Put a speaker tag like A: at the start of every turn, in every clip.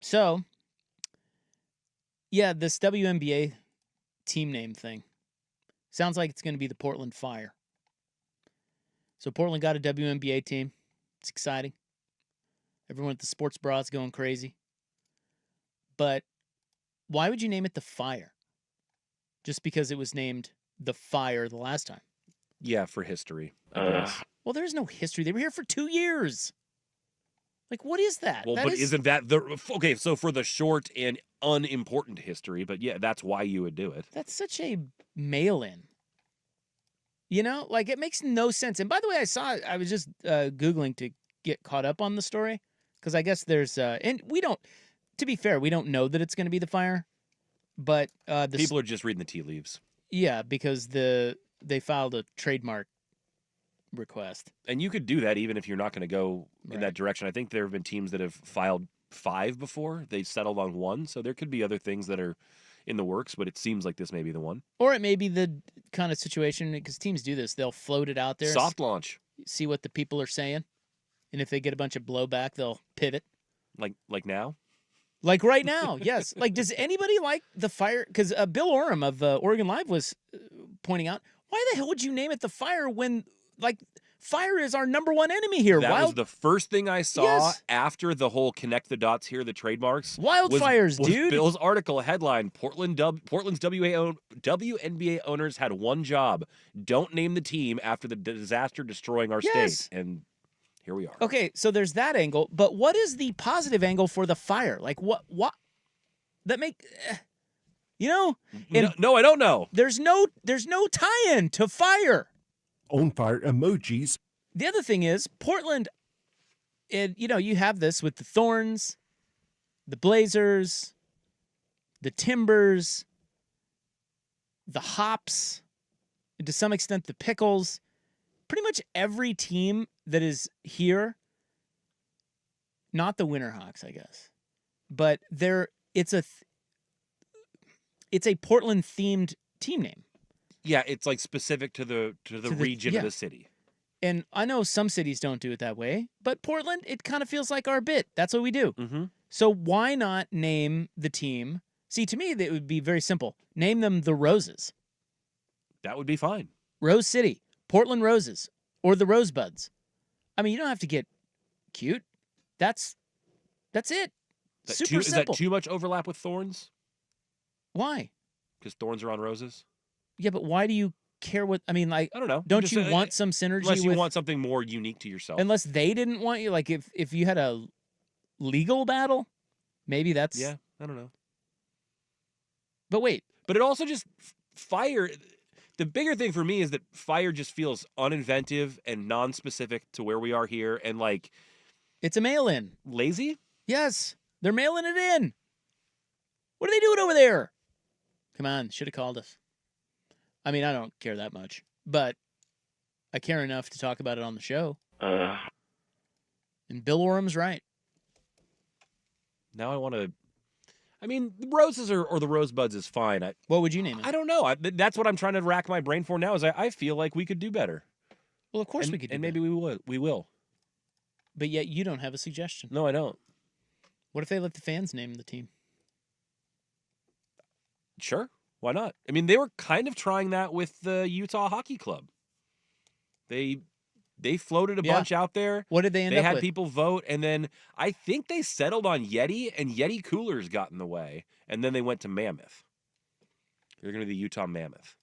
A: So, yeah, this WNBA team name thing sounds like it's going to be the Portland Fire. So Portland got a WNBA team. It's exciting. Everyone at the sports bras going crazy. But why would you name it the Fire? Just because it was named the Fire the last time?
B: Yeah, for history, I guess.
A: Well, there's no history. They were here for 2 years. Like, what is that?
B: Well, isn't that the... Okay, so for the short and unimportant history, but yeah, that's why you would do it.
A: That's such a mail-in. You know? Like, it makes no sense. And by the way, I was just Googling to get caught up on the story. Because I guess there's... and we don't... To be fair, we don't know that it's going to be the Fire. But...
B: people are just reading the tea leaves.
A: Yeah, because they filed a trademark request.
B: And you could do that even if you're not going to go in that direction. I think there have been teams that have filed 5 before. They settled on 1. So there could be other things that are in the works, but it seems like this may be the one.
A: Or it may be the kind of situation, because teams do this. They'll float it out there.
B: Soft launch.
A: See what the people are saying. And if they get a bunch of blowback, they'll pivot.
B: Like now?
A: Like right now, yes. Like, does anybody like the Fire? Because Bill Oram of Oregon Live was pointing out, why the hell would you name it the Fire when... Like, fire is our number one enemy here.
B: That was the first thing I saw after the whole connect the dots here, the trademarks.
A: Wildfires, dude.
B: Bill's article headline, Portland's WNBA owners had one job. Don't name the team after the disaster destroying our state. And here we are.
A: Okay, so there's that angle. But what is the positive angle for the Fire? Like, what? That make... You know?
B: No, I don't know.
A: There's no tie-in to Fire.
C: On fire emojis.
A: The other thing is, Portland, you have this with the Thorns, the Blazers, the Timbers, the Hops, and to some extent the Pickles. Pretty much every team that is here, not the Winterhawks, I guess, but it's a Portland-themed team name.
B: Yeah, it's like specific to the region of the city.
A: And I know some cities don't do it that way, but Portland, it kind of feels like our bit. That's what we do.
B: Mm-hmm.
A: So why not name the team? See, to me, it would be very simple. Name them the Roses.
B: That would be fine.
A: Rose City, Portland Roses, or the Rosebuds. I mean, you don't have to get cute. That's it. Super simple.
B: Is that too much overlap with Thorns?
A: Why?
B: Because Thorns are on roses?
A: Yeah, but why do you care what... I mean, like...
B: I don't know.
A: Don't you want some synergy
B: unless you want something more unique to yourself.
A: Unless they didn't want you. Like, if you had a legal battle, maybe that's...
B: Yeah, I don't know.
A: But wait.
B: But it also just... Fire... The bigger thing for me is that Fire just feels uninventive and non-specific to where we are here, and like...
A: It's a mail-in.
B: Lazy?
A: Yes. They're mailing it in. What are they doing over there? Come on. Should have called us. I mean, I don't care that much, but I care enough to talk about it on the show. And Bill Oram's right.
B: Now I want to... I mean, the Roses or the Rosebuds is fine.
A: What would you name it?
B: I don't know. That's what I'm trying to rack my brain for now, is I feel like we could do better.
A: Well, of course we could do
B: and
A: better.
B: Maybe we will.
A: But yet you don't have a suggestion.
B: No, I don't.
A: What if they let the fans name the team?
B: Sure. Why not? I mean, they were kind of trying that with the Utah Hockey Club. They floated a bunch out there.
A: What did they end up with?
B: They had people vote, and then I think they settled on Yeti, and Yeti coolers got in the way, and then they went to Mammoth. They're going to be the Utah Mammoth.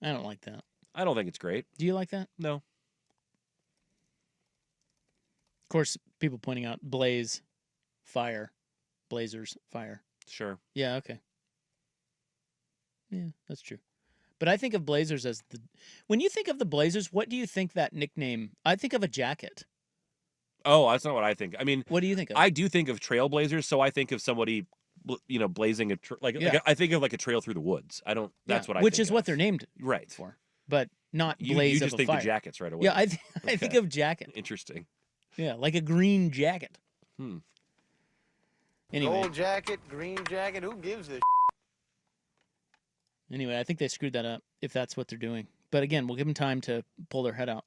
A: I don't like that.
B: I don't think it's great.
A: Do you like that?
B: No.
A: Of course, people pointing out Blaze, Fire, Blazers, Fire.
B: Sure.
A: Yeah, okay. Yeah, that's true. But I think of Blazers as the... When you think of the Blazers, what do you think that nickname... I think of a jacket.
B: Oh, that's not what I think. I mean...
A: What do you think of?
B: I do think of trailblazers, so I think of somebody, blazing a... I think of like a trail through the woods. I don't... That's what I think
A: Which is what they're named for. But not blaze
B: you just
A: of a
B: think
A: fire.
B: the jackets right away.
A: Yeah, I think of jacket.
B: Interesting.
A: Yeah, like a green jacket. Anyway.
D: Gold jacket, green jacket, who gives a
A: Anyway, I think they screwed that up, if that's what they're doing. But again, we'll give them time to pull their head out.